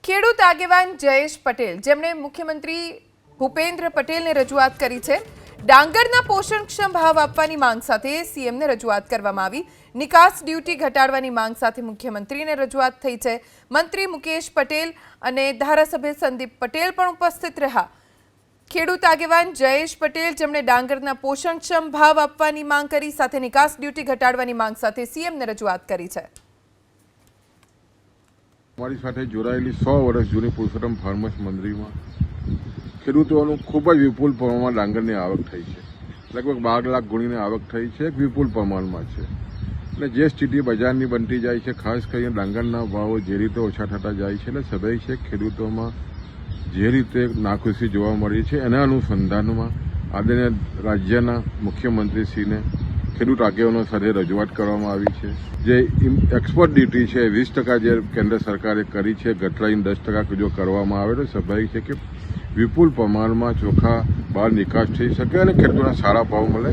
ખેડૂત આગેવાન જયેશ પટેલ જેમણે મુખ્યમંત્રી ભૂપેન્દ્ર પટેલને રજૂઆત કરી છે। ડાંગરના પોષણક્ષમ ભાવ આપવાની માંગ સાથે સીએમને રજૂઆત કરવામાં આવી। નિકાસ ડ્યુટી ઘટાડવાની માંગ સાથે મુખ્યમંત્રીને રજૂઆત થઈ છે। મંત્રી મુકેશ પટેલ અને ધારાસભ્ય સંદીપ પટેલ પણ ઉપસ્થિત રહ્યા। ખેડૂત આગેવાન જયેશ પટેલ જેમણે ડાંગરના પોષણક્ષમ ભાવ આપવાની માંગ કરી સાથે નિકાસ ડ્યુટી ઘટાડવાની માંગ સાથે સીએમને રજૂઆત કરી છે। અમારી સાથે જોડાયેલી 100 વર્ષ જૂની પુરુષોત્તમ ફાર્મર્સ મંડળીમાં ખેડૂતોનું ખૂબ જ વિપુલ પ્રમાણમાં ડાંગરની આવક થઈ છે। લગભગ 12 લાખ ગુણીની આવક થઈ છે, એક વિપુલ પ્રમાણમાં છે। અને જે સ્થિતિ બજારની બનતી જાય છે, ખાસ કરીને ડાંગરના ભાવો જે રીતે ઓછા થતા જાય છે, એટલે સ્વાભાવિક છે ખેડૂતોમાં જે રીતે નાખુશી જોવા મળી છે એના અનુસંધાનમાં આદરણીય રાજ્યના મુખ્યમંત્રીશ્રીને ખેડૂત આગેવાનો સાથે રજૂઆત કરવામાં આવી છે। જે એક્સપોર્ટ ડ્યુટી છે 20% જે કેન્દ્ર સરકારે કરી છે, ઘટાડીને 10% જો કરવામાં આવે તો સ્વાભાવિક છે કે વિપુલ પ્રમાણમાં ચોખા બહાર નિકાસ થઈ શકે અને ખેડૂતોને સારા ભાવ મળે।